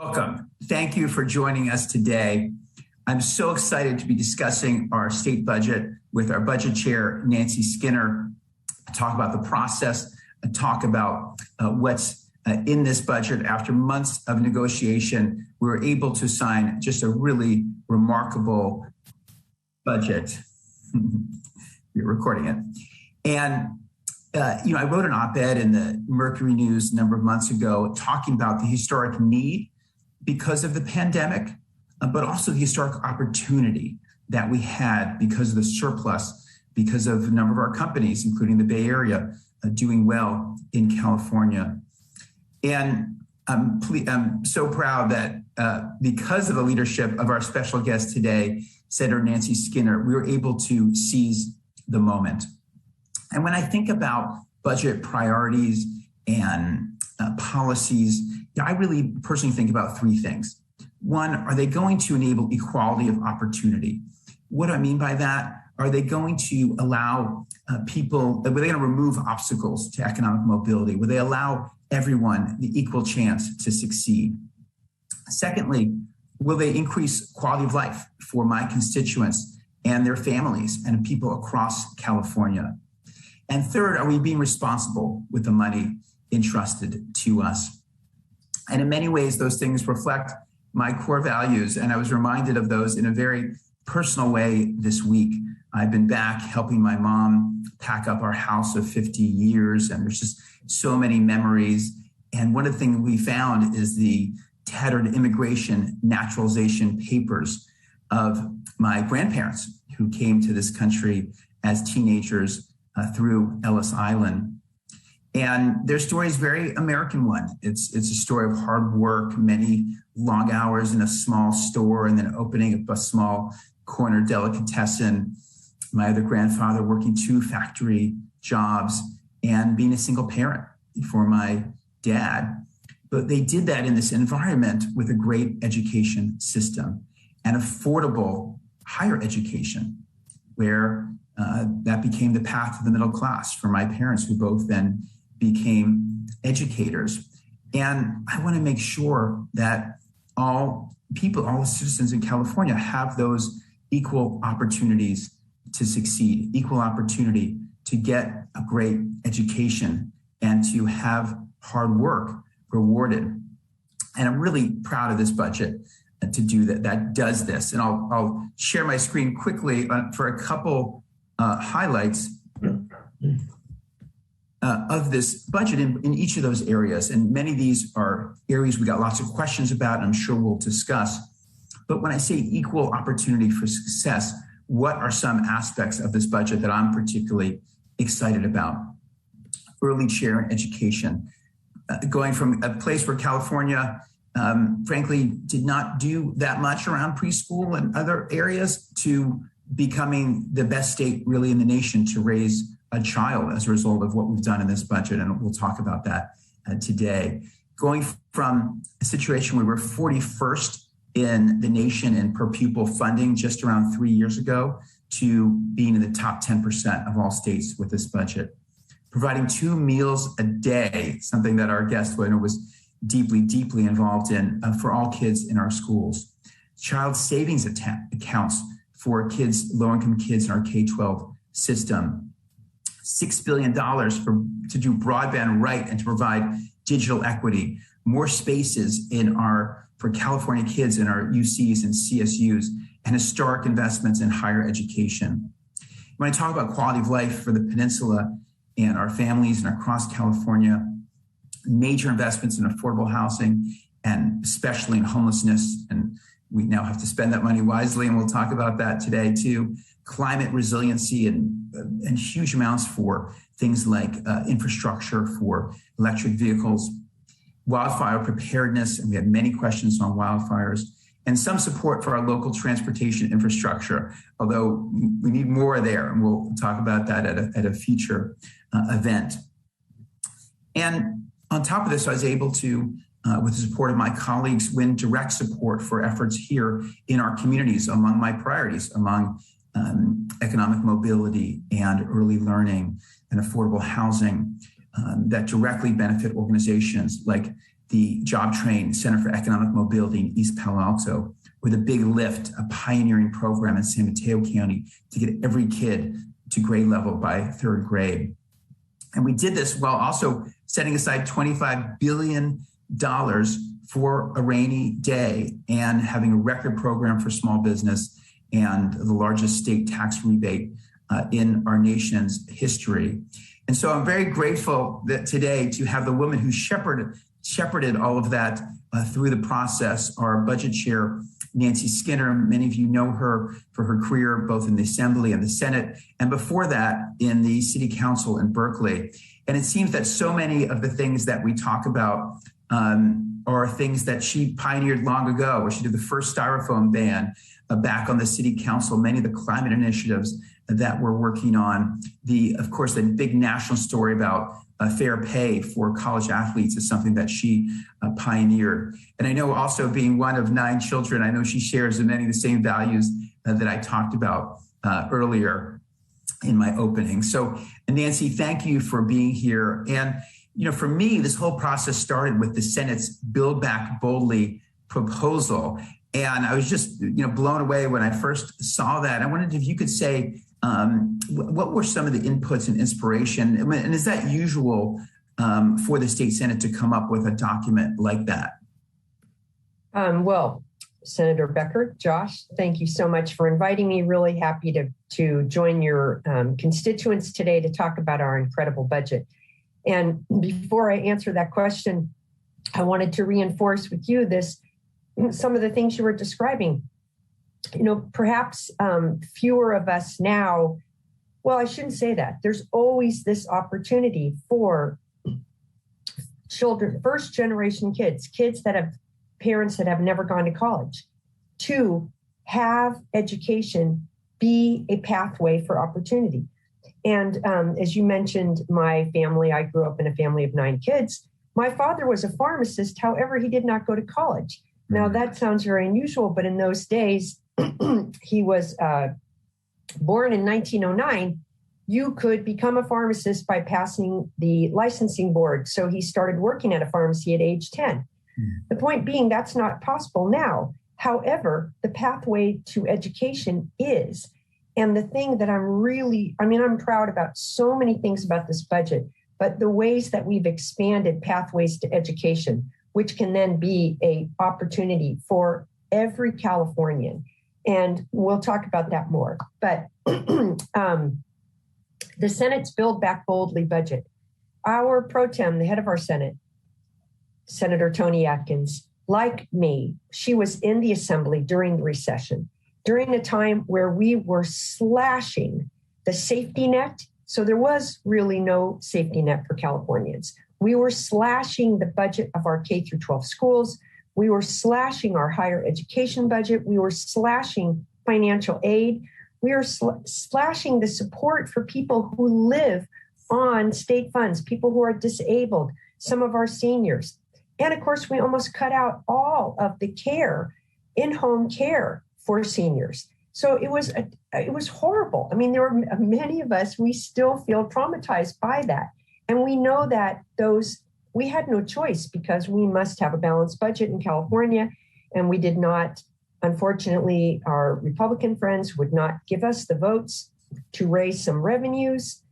Welcome. Thank you for joining us today. I'm so excited to be discussing our state budget with our budget chair, Nancy Skinner, talk about the process, talk about what's in this budget. After months of negotiation, we were able to sign just a really remarkable budget. You're recording it. And I wrote an op-ed in the Mercury News a number of months ago talking about the historic need because of the pandemic, but also the historic opportunity that we had because of the surplus, because of a number of our companies, including the Bay Area, doing well in California. And I'm so proud that because of the leadership of our special guest today, Senator Nancy Skinner, we were able to seize the moment. And when I think about budget priorities and policies, I really personally think about three things. One, are they going to enable equality of opportunity? What do I mean by that? Are they going to allow people, are they going to remove obstacles to economic mobility? Will they allow everyone the equal chance to succeed? Secondly, will they increase quality of life for my constituents and their families and people across California? And third, are we being responsible with the money entrusted to us? And in many ways, those things reflect my core values. And I was reminded of those in a very personal way this week. I've been back helping my mom pack up our house of 50 years, and there's just so many memories. And one of the things we found is the tattered immigration naturalization papers of my grandparents who came to this country as teenagers through Ellis Island. And their story is very American one. It's a story of hard work, many long hours in a small store, and then opening up a small corner delicatessen. My other grandfather working 2 factory jobs and being a single parent for my dad. But they did that in this environment with a great education system and affordable higher education, where that became the path to the middle class for my parents, who both then became educators. And I want to make sure that all people, all citizens in California have those equal opportunities to succeed, equal opportunity to get a great education and to have hard work rewarded. And I'm really proud of this budget to do that does this. And I'll share my screen quickly for a couple highlights of this budget in each of those areas. And many of these are areas we got lots of questions about, and I'm sure we'll discuss. But when I say equal opportunity for success, what are some aspects of this budget that I'm particularly excited about? Early child education, going from a place where California, frankly, did not do that much around preschool and other areas to becoming the best state really in the nation to raise a child as a result of what we've done in this budget. And we'll talk about that today. Going from a situation where we're 41st in the nation in per pupil funding just around 3 years ago to being in the top 10% of all states with this budget. Providing 2 meals a day, something that our guest was deeply, deeply involved in for all kids in our schools. Child savings accounts for kids, low-income kids in our K-12 system. $6 billion to do broadband right and to provide digital equity. More spaces for California kids in our UCs and CSUs, and historic investments in higher education. When I talk about quality of life for the peninsula and our families and across California, major investments in affordable housing and especially in homelessness. And we now have to spend that money wisely, and we'll talk about that today too. Climate resiliency and huge amounts for things like infrastructure for electric vehicles, wildfire preparedness, and we had many questions on wildfires, and some support for our local transportation infrastructure, although we need more there, and we'll talk about that at a future event. And on top of this, I was able to, with the support of my colleagues, win direct support for efforts here in our communities among my priorities, among economic mobility and early learning and affordable housing that directly benefit organizations like the Job Train Center for Economic Mobility in East Palo Alto with a big lift, a pioneering program in San Mateo County to get every kid to grade level by third grade. And we did this while also setting aside $25 billion for a rainy day and having a record program for small business and the largest state tax rebate in our nation's history. And so I'm very grateful that today to have the woman who shepherded all of that through the process, our budget chair, Nancy Skinner. Many of you know her for her career both in the Assembly and the Senate, and before that in the City Council in Berkeley. And it seems that so many of the things that we talk about are things that she pioneered long ago, where she did the first styrofoam ban back on the City Council, many of the climate initiatives that we're working on. Of course, the big national story about fair pay for college athletes is something that she pioneered. And I know also being one of 9 children, I know she shares many of the same values that I talked about earlier in my opening. So Nancy, thank you for being here. And for me, this whole process started with the Senate's Build Back Boldly proposal. And I was just, blown away when I first saw that. I wondered if you could say, what were some of the inputs and inspiration? And is that usual for the state Senate to come up with a document like that? Well, Senator Becker, Josh, thank you so much for inviting me. Really happy to join your constituents today to talk about our incredible budget. And before I answer that question, I wanted to reinforce with you some of the things you were describing. Perhaps fewer of us now, well, I shouldn't say that. There's always this opportunity for children, first generation kids that have parents that have never gone to college, to have education be a pathway for opportunity. And as you mentioned, my family, I grew up in a family of 9 kids. My father was a pharmacist. However, he did not go to college. Now, that sounds very unusual, but in those days, he was born in 1909. You could become a pharmacist by passing the licensing board. So he started working at a pharmacy at age 10. The point being, that's not possible now. However, the pathway to education is. And the thing that I'm proud about so many things about this budget, but the ways that we've expanded pathways to education, which can then be an opportunity for every Californian. And we'll talk about that more. But the Senate's Build Back Boldly budget, our pro tem, the head of our Senate, Senator Toni Atkins, like me, she was in the Assembly during the recession, during a time where we were slashing the safety net. So there was really no safety net for Californians. We were slashing the budget of our K through 12 schools. We were slashing our higher education budget. We were slashing financial aid. We are slashing the support for people who live on state funds, people who are disabled, some of our seniors. And of course, we almost cut out all of the care, in-home care for seniors. So it was horrible. I mean, there were many of us, we still feel traumatized by that. And we know that we had no choice because we must have a balanced budget in California. And we did not, unfortunately, our Republican friends would not give us the votes to raise some revenues.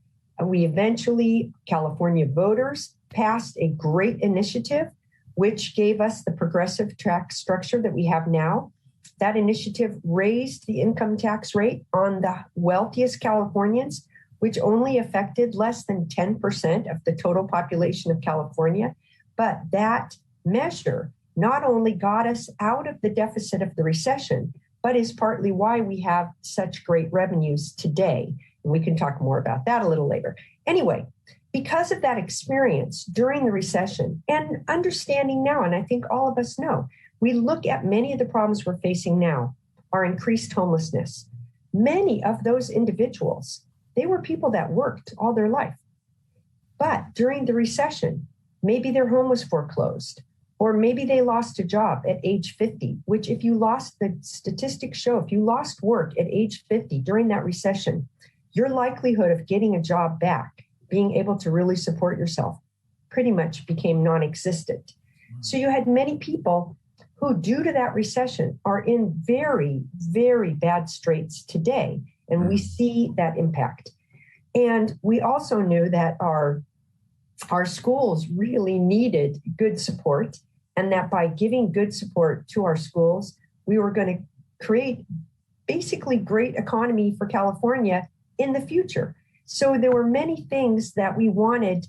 We eventually, California voters, passed a great initiative, which gave us the progressive tax structure that we have now. That initiative raised the income tax rate on the wealthiest Californians, which only affected less than 10% of the total population of California. But that measure not only got us out of the deficit of the recession, but is partly why we have such great revenues today. And we can talk more about that a little later. Anyway, because of that experience during the recession and understanding now, and I think all of us know, we look at many of the problems we're facing now, our increased homelessness. Many of those individuals, they were people that worked all their life. But during the recession, maybe their home was foreclosed, or maybe they lost a job at age 50, which if you lost, the statistics show, if you lost work at age 50 during that recession, your likelihood of getting a job back, being able to really support yourself, pretty much became non-existent. So you had many people who, due to that recession, are in very, very bad straits today. And we see that impact. And we also knew that our schools really needed good support, and that by giving good support to our schools, we were going to create basically great economy for California in the future. So there were many things that we wanted.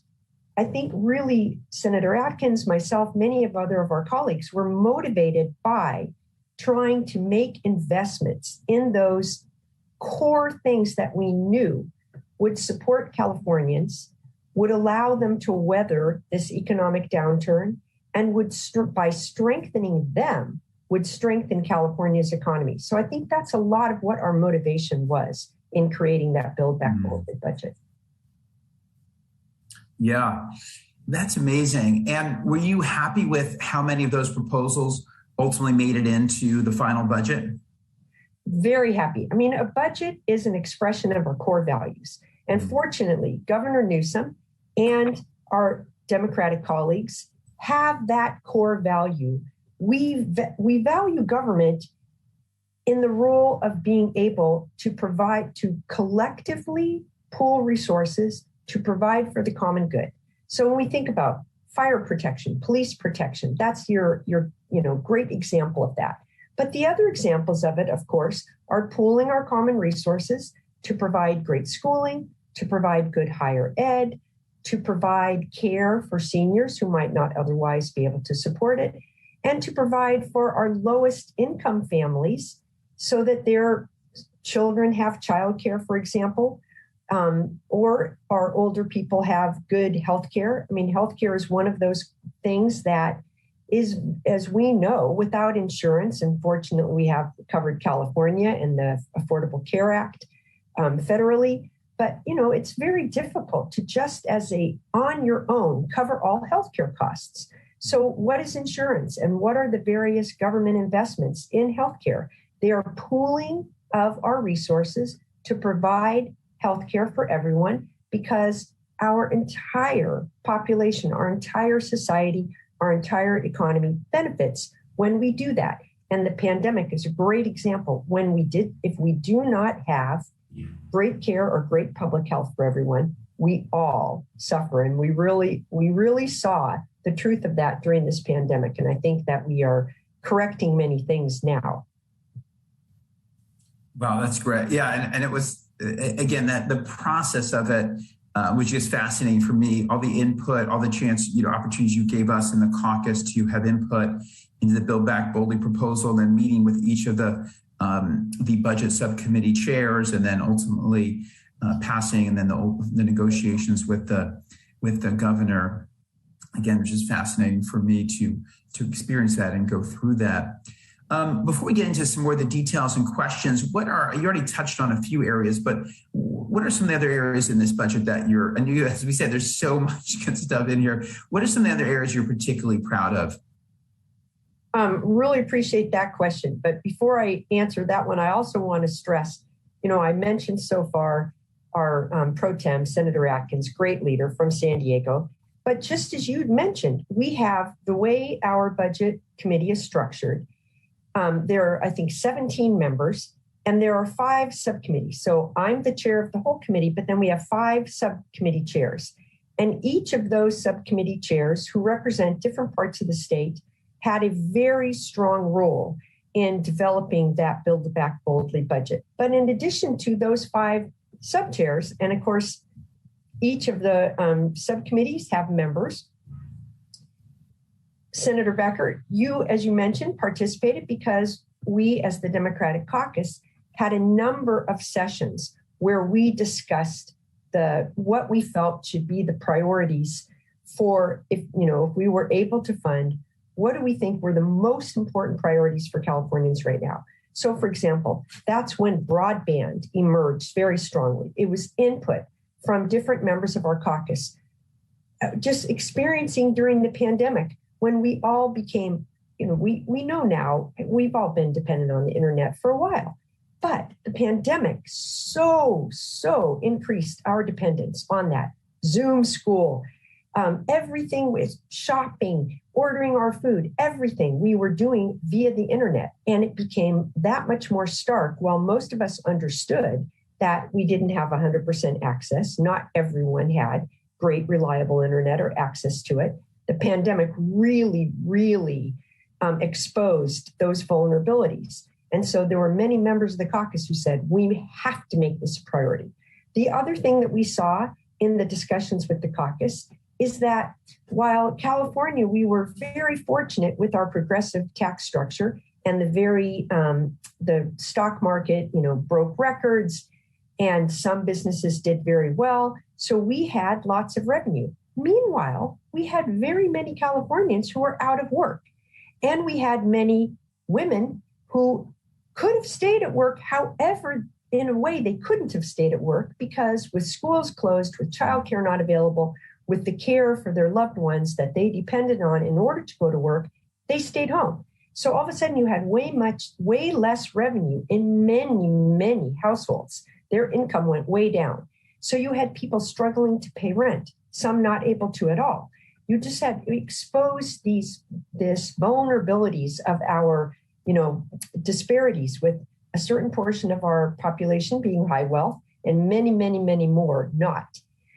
I think really Senator Atkins, myself, many of our colleagues were motivated by trying to make investments in those core things that we knew would support Californians, would allow them to weather this economic downturn, and would, by strengthening them, would strengthen California's economy. So I think that's a lot of what our motivation was in creating that Build Back Boldly budget. Yeah, that's amazing. And were you happy with how many of those proposals ultimately made it into the final budget? Very happy. I mean, a budget is an expression of our core values. And fortunately, Governor Newsom and our Democratic colleagues have that core value. We value government in the role of being able to provide, to collectively pool resources to provide for the common good. So when we think about fire protection, police protection, that's your great example of that. But the other examples of it, of course, are pooling our common resources to provide great schooling, to provide good higher ed, to provide care for seniors who might not otherwise be able to support it, and to provide for our lowest income families so that their children have childcare, for example, or our older people have good health care. I mean, health care is one of those things that is, as we know, without insurance. And fortunately, we have covered California and the Affordable Care Act federally. But, it's very difficult to just on your own cover all healthcare costs. So what is insurance and what are the various government investments in healthcare? They are pooling of our resources to provide healthcare for everyone, because our entire population, our entire society, our entire economy benefits when we do that. And the pandemic is a great example. If we do not have great care or great public health for everyone, we all suffer. And we really saw the truth of that during this pandemic. And I think that we are correcting many things now. Wow, that's great. Yeah, and it was, again, that the process of it was just fascinating for me. All the input, all the opportunities you gave us in the caucus to have input into the Build Back Boldly proposal, then meeting with each of the budget subcommittee chairs, and then ultimately passing, and then the negotiations with the governor. Again, which is fascinating for me to experience that and go through that. Before we get into some more of the details and questions, you already touched on a few areas, but what are some of the other areas in this budget that as we said, there's so much good stuff in here. What are some of the other areas you're particularly proud of? Really appreciate that question. But before I answer that one, I also want to stress, I mentioned so far our pro tem, Senator Atkins, great leader from San Diego. But just as you mentioned, we have the way our budget committee is structured. There are, I think, 17 members, and there are 5 subcommittees. So I'm the chair of the whole committee, but then we have 5 subcommittee chairs. And each of those subcommittee chairs, who represent different parts of the state, had a very strong role in developing that Build Back Boldly budget. But in addition to those 5 sub-chairs, and of course, each of the subcommittees have members. Senator Becker, you, as you mentioned, participated because we, as the Democratic caucus, had a number of sessions where we discussed what we felt should be the priorities for if we were able to fund, what do we think were the most important priorities for Californians right now? So, for example, that's when broadband emerged very strongly. It was input from different members of our caucus, just experiencing during the pandemic when we all became, we know now we've all been dependent on the internet for a while, but the pandemic so increased our dependence on that. Zoom school, Everything was shopping, ordering our food, everything we were doing via the internet. And it became that much more stark. While most of us understood that we didn't have 100% access, not everyone had great, reliable internet or access to it. The pandemic really, really exposed those vulnerabilities. And so there were many members of the caucus who said, we have to make this a priority. The other thing that we saw in the discussions with the caucus is that while California, we were very fortunate with our progressive tax structure and the stock market, broke records and some businesses did very well. So we had lots of revenue. Meanwhile, we had very many Californians who were out of work. And we had many women who could have stayed at work. However, in a way, they couldn't have stayed at work because with schools closed, with childcare not available, with the care for their loved ones that they depended on in order to go to work, they stayed home. So all of a sudden you had way less revenue in many, many households. Their income went way down. So you had people struggling to pay rent, some not able to at all. You just had exposed these vulnerabilities of our, disparities with a certain portion of our population being high wealth and many, many, many more not.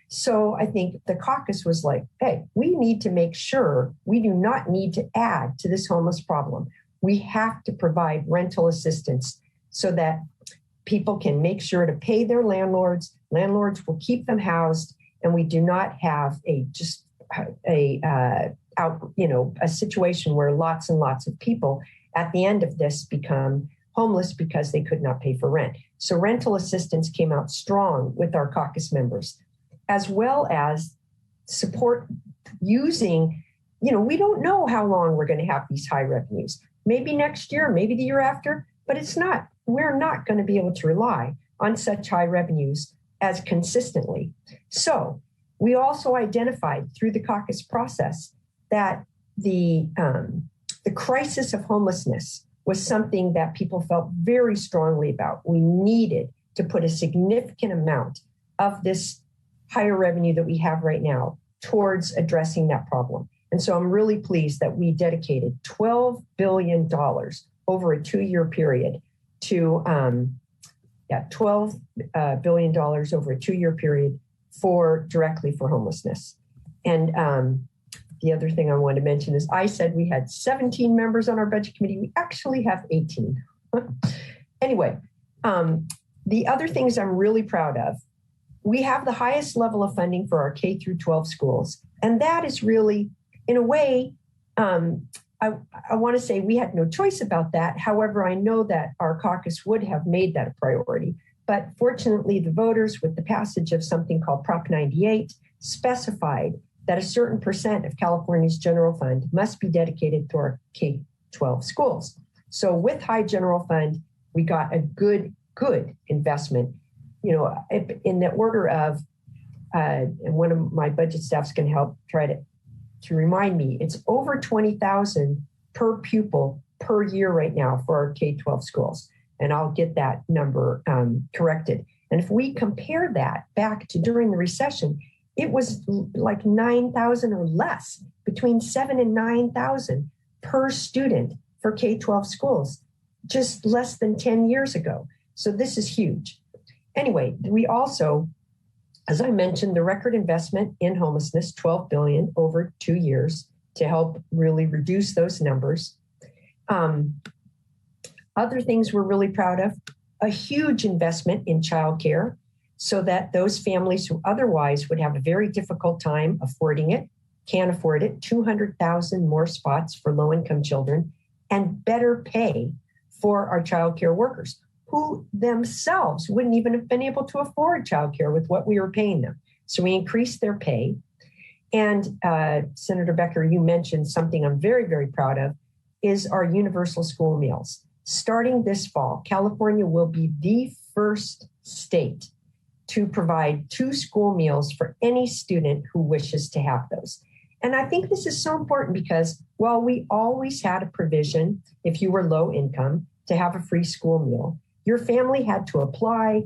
So I think the caucus was like, hey, we need to make sure we do not need to add to this homeless problem. We have to provide rental assistance so that people can make sure to pay their landlords. Landlords will keep them housed, and we do not have a situation where lots and lots of people at the end of this become homeless because they could not pay for rent. So rental assistance came out strong with our caucus members, as well as support using, we don't know how long we're going to have these high revenues. Maybe next year, maybe the year after, but we're not going to be able to rely on such high revenues as consistently. So we also identified through the caucus process that the crisis of homelessness was something that people felt very strongly about. We needed to put a significant amount of this higher revenue that we have right now towards addressing that problem. And so I'm really pleased that we dedicated $12 billion over a 2-year period to $12 billion over a 2-year period directly for homelessness. And the other thing I want to mention is I said we had 17 members on our budget committee. We actually have 18. Anyway, the other things I'm really proud of, we have the highest level of funding for our K through 12 schools. And that is really, in a way, I want to say we had no choice about that. However, I know that our caucus would have made that a priority. But fortunately, the voters, with the passage of something called Prop 98, specified that a certain percent of California's general fund must be dedicated to our K-12 schools. So with high general fund, we got a good investment, in the order of, and one of my budget staffs can help try to remind me, it's over $20,000 per pupil per year right now for our K-12 schools. And I'll get that number corrected. And if we compare that back to during the recession, it was like 9,000 or less, between 7,000 and 9,000 per student for K-12 schools, just less than 10 years ago. So this is huge. Anyway, we also, as I mentioned, the record investment in homelessness, $12 billion over 2 years to help really reduce those numbers. Other things we're really proud of, a huge investment in childcare so that those families who otherwise would have a very difficult time affording it, can afford it, 200,000 more spots for low-income children, and better pay for our childcare workers, who themselves wouldn't even have been able to afford childcare with what we were paying them. So we increased their pay. And Senator Becker, you mentioned something I'm very, very proud of, is our universal school meals. Starting this fall, California will be the first state to provide 2 school meals for any student who wishes to have those. And I think this is so important because while we always had a provision, if you were low income, to have a free school meal, your family had to apply.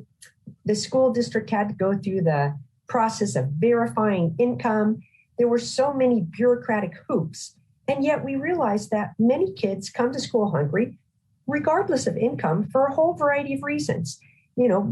The school district had to go through the process of verifying income. There were so many bureaucratic hoops. And yet we realized that many kids come to school hungry, regardless of income, for a whole variety of reasons. You know,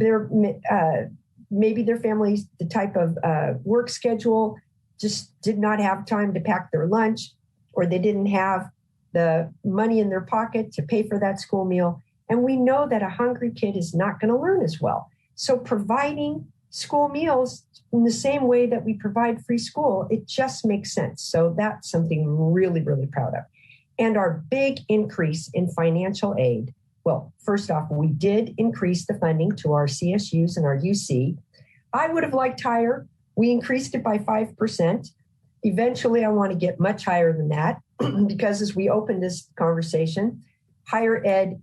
maybe their family's the type of work schedule just did not have time to pack their lunch, or they didn't have the money in their pocket to pay for that school meal. And we know that a hungry kid is not going to learn as well. So providing school meals in the same way that we provide free school, it just makes sense. So that's something we're really, really proud of. And our big increase in financial aid. Well, first off, we did increase the funding to our CSUs and our UC. I would have liked higher. We increased it by 5%. Eventually, I want to get much higher than that because as we open this conversation, higher ed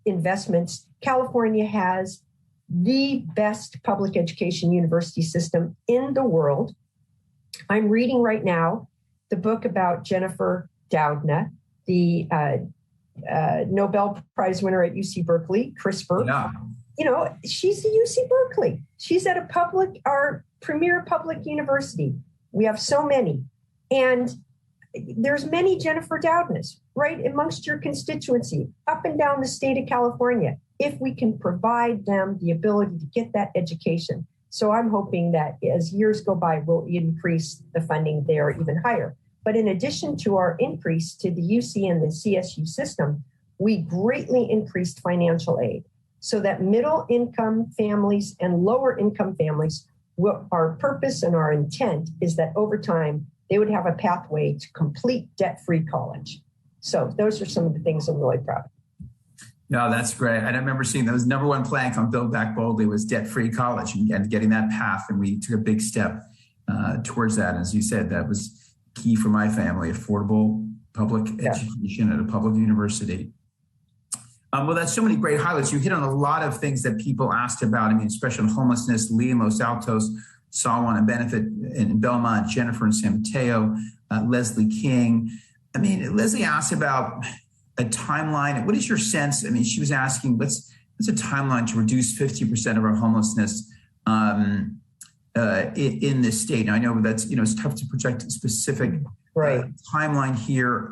investments, California has the best public education university system in the world. I'm reading right now the book about Jennifer Doudna, the Nobel Prize winner at UC Berkeley, CRISPR. Yeah. You know, she's at UC Berkeley. She's at our premier public university. We have so many. And there's many Jennifer Doudnas right amongst your constituency, up and down the state of California, if we can provide them the ability to get that education. So I'm hoping that as years go by, we'll increase the funding there even higher. But in addition to our increase to the UC and the CSU system, we greatly increased financial aid so that middle income families and lower income families, our purpose and our intent is that over time, they would have a pathway to complete debt-free college. So those are some of the things I'm really proud of. No, that's great. And I remember seeing those number one plank on Build Back Boldly was debt-free college and getting that path. And we took a big step towards that. As you said, that was key for my family, affordable public education at a public university. Well, that's so many great highlights. You hit on a lot of things that people asked about. I mean, especially on homelessness, Lee in Los Altos, saw one, a benefit in Belmont, Jennifer in San Mateo, Leslie King. I mean, Leslie asked about a timeline. What is your sense? I mean, she was asking, what's a timeline to reduce 50% of our homelessness in this state? Now, I know that's, it's tough to project a specific timeline here.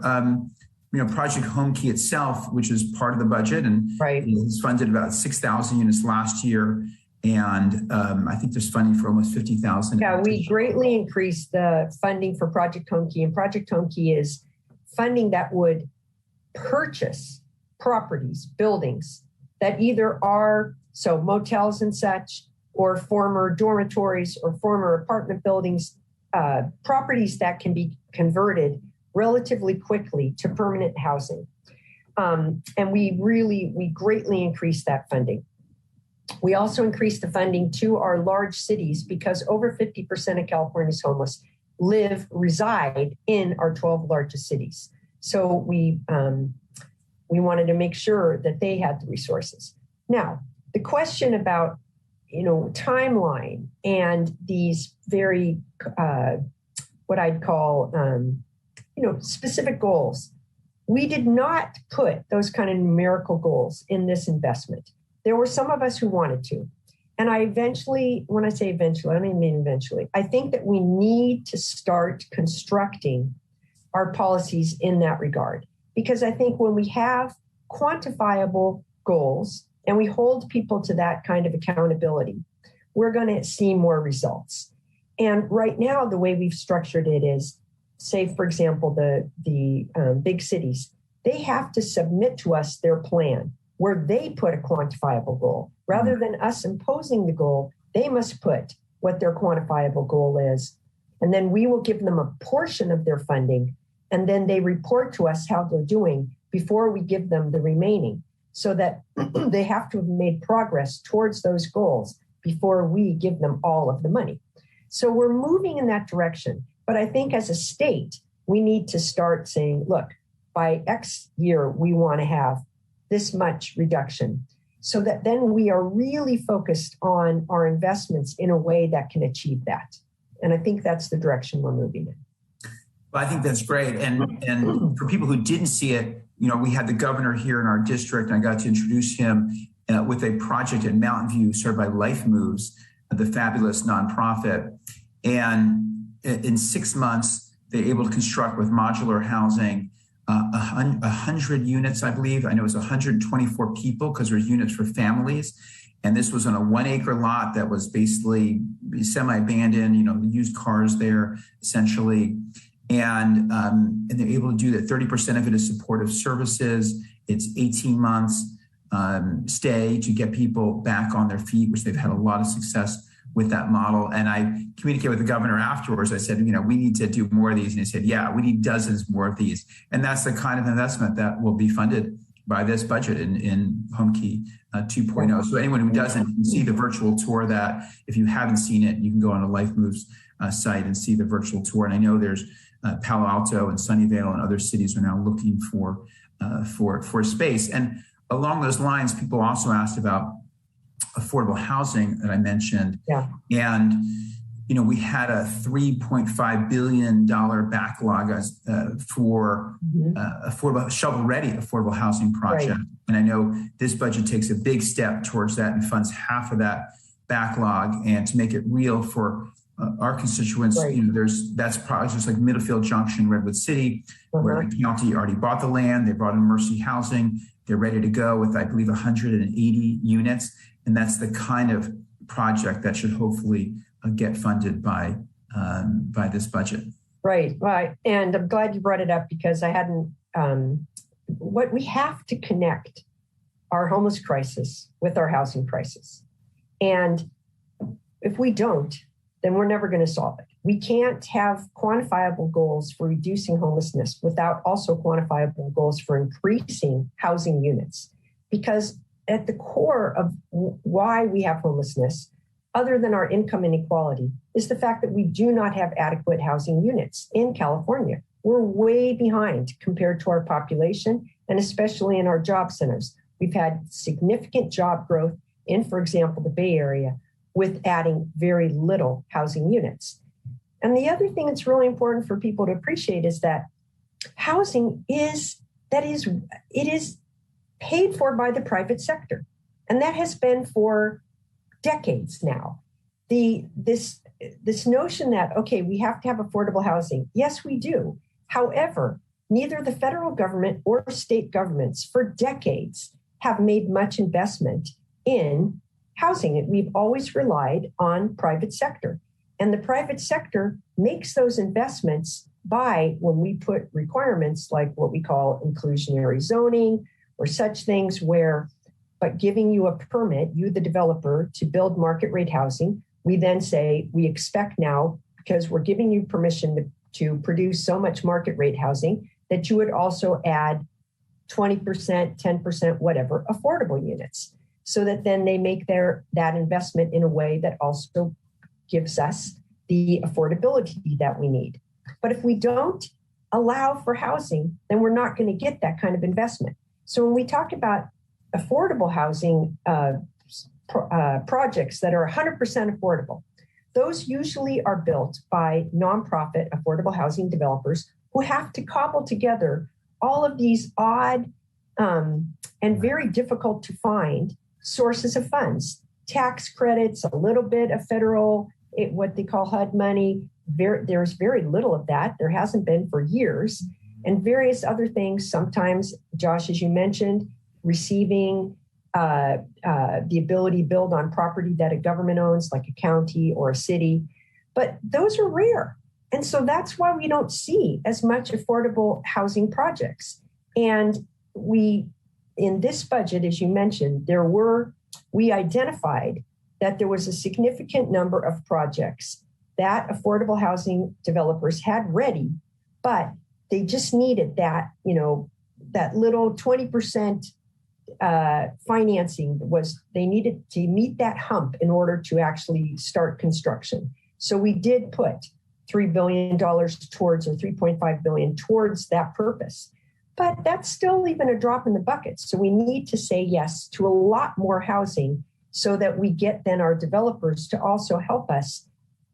Project Home Key itself, which is part of the budget and is funded about 6,000 units last year. And I think there's funding for almost 50,000. Yeah, we greatly increased the funding for Project Home Key. And Project Home Key is funding that would purchase properties, buildings that either are motels and such, or former dormitories or former apartment buildings, properties that can be converted relatively quickly to permanent housing. And we greatly increased that funding. We also increased the funding to our large cities because over 50% of California's homeless reside in our 12 largest cities. So we wanted to make sure that they had the resources. Now, the question about, timeline and these very, what I'd call, specific goals. We did not put those kind of numerical goals in this investment. There were some of us who wanted to. And when I say eventually, I don't even mean eventually. I think that we need to start constructing our policies in that regard. Because I think when we have quantifiable goals and we hold people to that kind of accountability, we're going to see more results. And right now, the way we've structured it is, say, for example, the big cities, they have to submit to us their plan where they put a quantifiable goal. Rather than us imposing the goal, they must put what their quantifiable goal is. And then we will give them a portion of their funding. And then they report to us how they're doing before we give them the remaining, so that they have to have made progress towards those goals before we give them all of the money. So we're moving in that direction. But I think as a state, we need to start saying, look, by X year, we want to have this much reduction, so that then we are really focused on our investments in a way that can achieve that. And I think that's the direction we're moving in. Well, I think that's great. And for people who didn't see it, we had the governor here in our district, and I got to introduce him with a project in Mountain View started by Life Moves, the fabulous nonprofit. And in 6 months, they're able to construct with modular housing 100 units, I believe. I know it was 124 people because there's units for families. And this was on a 1 acre lot that was basically semi-abandoned, the used cars there essentially. And they're able to do that. 30% of it is supportive services. It's 18 months stay to get people back on their feet, which they've had a lot of success with that model. And I communicated with the governor afterwards. I said, we need to do more of these. And he said, yeah, we need dozens more of these. And that's the kind of investment that will be funded by this budget in HomeKey 2.0. So anyone who doesn't can see the virtual tour of that. If you haven't seen it, you can go on a Life Moves site and see the virtual tour. And I know there's Palo Alto and Sunnyvale and other cities are now looking for space. And along those lines, people also asked about affordable housing that I mentioned. Yeah. And, we had a $3.5 billion backlog for affordable, shovel-ready affordable housing project. Right. And I know this budget takes a big step towards that and funds half of that backlog. And to make it real for our constituents, right. That's projects like Middlefield Junction, Redwood City, where the county already bought the land. They brought in Mercy Housing. They're ready to go with, I believe, 180 units. And that's the kind of project that should hopefully get funded by this budget. Right. And I'm glad you brought it up because I hadn't, we have to connect our homeless crisis with our housing crisis. And if we don't, then we're never going to solve it. We can't have quantifiable goals for reducing homelessness without also quantifiable goals for increasing housing units. Because at the core of why we have homelessness, other than our income inequality, is the fact that we do not have adequate housing units in California. We're way behind compared to our population, and especially in our job centers. We've had significant job growth in, for example, the Bay Area, with adding very little housing units. And the other thing that's really important for people to appreciate is that housing is paid for by the private sector. And that has been for decades now. This notion that, okay, we have to have affordable housing. Yes, we do. However, neither the federal government or state governments for decades have made much investment in housing. We've always relied on private sector. And the private sector makes those investments by when we put requirements like what we call inclusionary zoning or such things where, but giving you a permit, you, the developer, to build market rate housing, we then say, we expect now, because we're giving you permission to produce so much market rate housing, that you would also add 20%, 10%, whatever, affordable units. So that then they make that investment in a way that also gives us the affordability that we need. But if we don't allow for housing, then we're not going to get that kind of investment. So when we talk about affordable housing projects that are 100% affordable, those usually are built by nonprofit affordable housing developers who have to cobble together all of these odd and very difficult to find sources of funds, tax credits, a little bit of federal, what they call HUD money. There's very little of that. There hasn't been for years. And various other things, sometimes, Josh, as you mentioned, receiving the ability to build on property that a government owns, like a county or a city. But those are rare. And so that's why we don't see as much affordable housing projects. And in this budget, as you mentioned, we identified that there was a significant number of projects that affordable housing developers had ready, but they just needed that little 20% financing they needed to meet that hump in order to actually start construction. So we did put $3 billion towards, or $3.5 billion towards that purpose. But that's still even a drop in the bucket. So we need to say yes to a lot more housing so that we get then our developers to also help us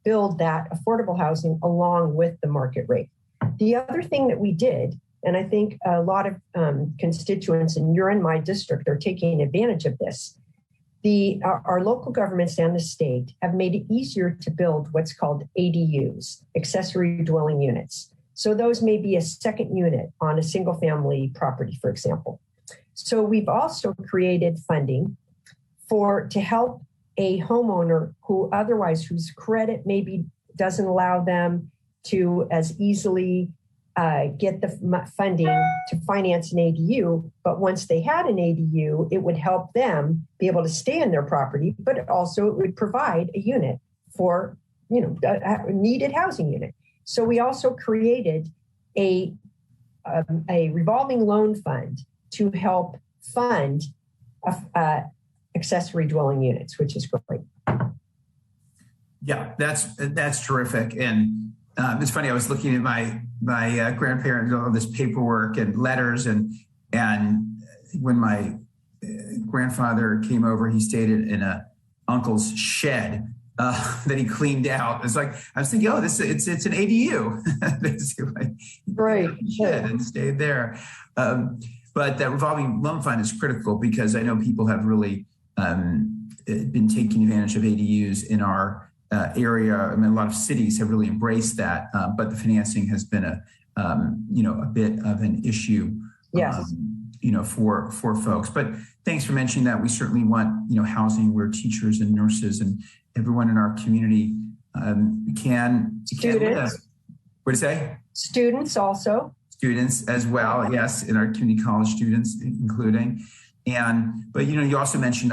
build that affordable housing along with the market rate. The other thing that we did, and I think a lot of constituents, and you're in my district, are taking advantage of this, our local governments and the state have made it easier to build what's called ADUs, accessory dwelling units. So those may be a second unit on a single family property, for example. So we've also created funding to help a homeowner whose credit maybe doesn't allow them to as easily get the funding to finance an ADU. But once they had an ADU, it would help them be able to stay in their property, but also it would provide a unit for, a needed housing unit. So we also created a revolving loan fund to help fund accessory dwelling units, which is great. Yeah, that's terrific. And it's funny, I was looking at my grandparents, all this paperwork and letters, and when my grandfather came over, he stayed in a uncle's shed that he cleaned out. It's like I was thinking, it's an ADU, basically. Right. Shed and stayed there. But that revolving loan fund is critical because I know people have really been taking advantage of ADUs in our area. I mean, a lot of cities have really embraced that, but the financing has been a bit of an issue. Yes. For folks. But thanks for mentioning that. We certainly want housing where teachers and nurses and everyone in our community can live. What do you say? Students also. Students as well, yes, in our community college students, including. But you also mentioned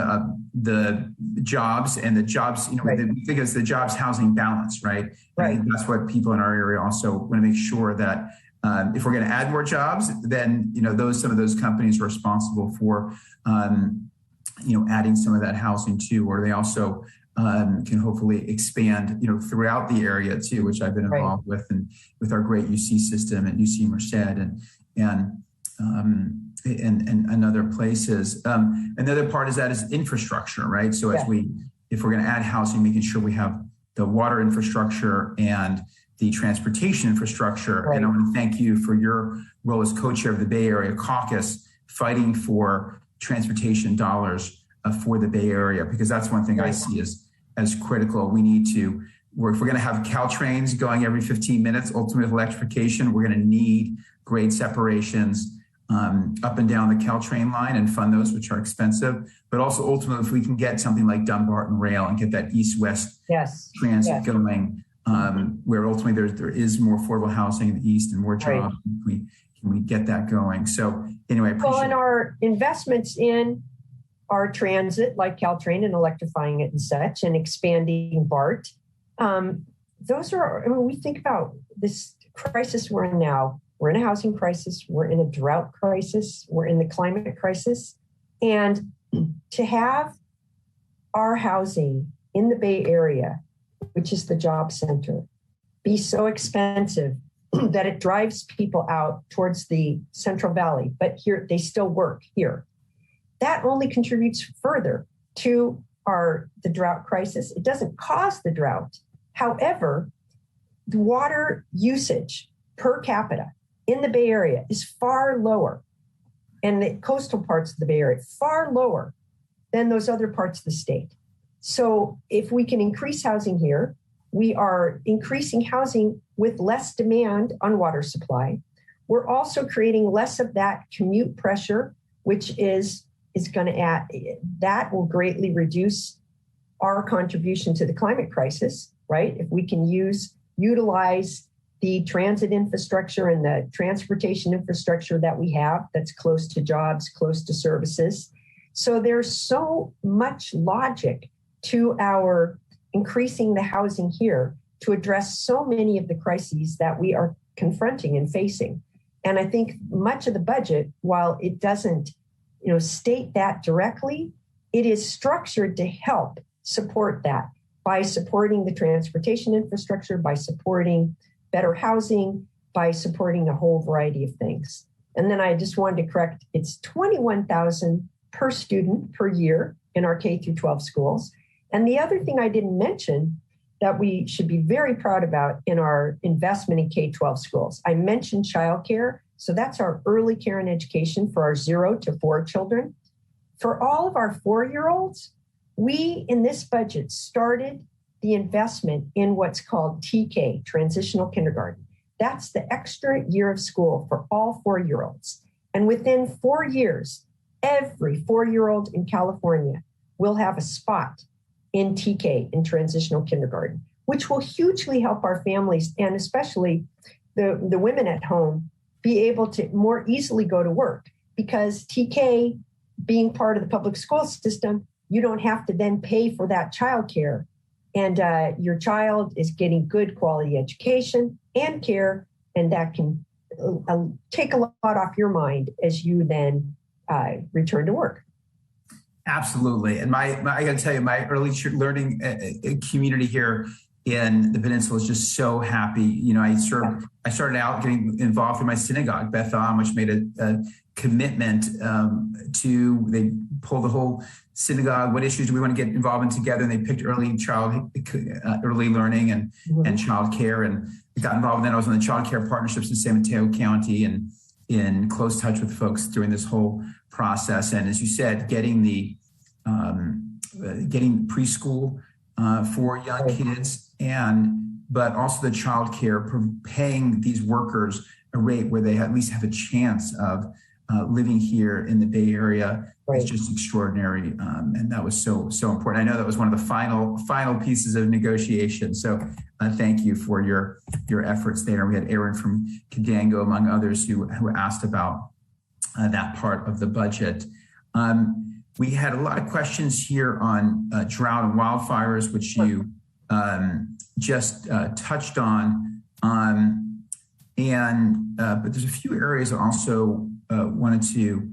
the jobs and the jobs, right. Because the jobs housing balance, right? Right. I think that's what people in our area also want to make sure that if we're going to add more jobs, then some of those companies are responsible for adding some of that housing too, or they also can hopefully expand throughout the area too, which I've been involved with, and with our great UC system and UC Merced and other places. Another part is infrastructure, right? So if we're going to add housing, making sure we have the water infrastructure and the transportation infrastructure. Right. And I want to thank you for your role as co-chair of the Bay Area Caucus, fighting for transportation dollars for the Bay Area, because that's one thing I see as critical. We need to, if we're going to have Caltrains going every 15 minutes, ultimate electrification, we're going to need grade separations up and down the Caltrain line and fund those, which are expensive. But also ultimately, if we can get something like Dumbarton Rail and get that east-west transit going, where ultimately there is more affordable housing in the east and more jobs, can we get that going? So anyway, I appreciate and our investments in our transit, like Caltrain and electrifying it and such, and expanding BART, those are, we think about this crisis we're in now. We're in a housing crisis. We're in a drought crisis. We're in the climate crisis. And to have our housing in the Bay Area, which is the job center, be so expensive that it drives people out towards the Central Valley, but here they still work here. That only contributes further to the drought crisis. It doesn't cause the drought. However, the water usage per capita in the Bay Area is far lower, and the coastal parts of the Bay Area far lower than those other parts of the state. So if we can increase housing here, we are increasing housing with less demand on water supply. We're also creating less of that commute pressure, which is going to add, that will greatly reduce our contribution to the climate crisis, right? If we can utilize the transit infrastructure and the transportation infrastructure that we have that's close to jobs, close to services. So there's so much logic to our increasing the housing here to address so many of the crises that we are confronting and facing. And I think much of the budget, while it doesn't state that directly, it is structured to help support that by supporting the transportation infrastructure, by supporting better housing, by supporting a whole variety of things. And then I just wanted to correct, it's $21,000 per student per year in our K through 12 schools. And the other thing I didn't mention that we should be very proud about in our investment in K-12 schools, I mentioned childcare. So that's our early care and education for our 0 to 4 children. For all of our 4-year-olds, We, in this budget, started the investment in what's called TK, transitional kindergarten. That's the extra year of school for all 4-year-olds. And within 4 years, every 4-year-old in California will have a spot in TK, in transitional kindergarten, which will hugely help our families and especially the women at home be able to more easily go to work, because TK, being part of the public school system, you don't have to then pay for that childcare. And your child is getting good quality education and care, and that can take a lot off your mind as you then return to work. Absolutely. And I got to tell you, my early learning community here in the peninsula is just so happy. You know, I started out getting involved in my synagogue, Beth Am, which made a commitment they pulled the whole synagogue. What issues do we want to get involved in together? And they picked early learning and child care, and got involved. Then I was on the child care partnerships in San Mateo County and in close touch with folks during this whole process. And as you said, getting preschool for young kids, but also the child care, paying these workers a rate where they at least have a chance of living here in the Bay Area is just extraordinary. And that was so important. I know that was one of the final pieces of negotiation. So thank you for your efforts there. We had Aaron from Cadango, among others, who asked about that part of the budget. We had a lot of questions here on drought and wildfires, which you just touched on. But there's a few areas I also wanted to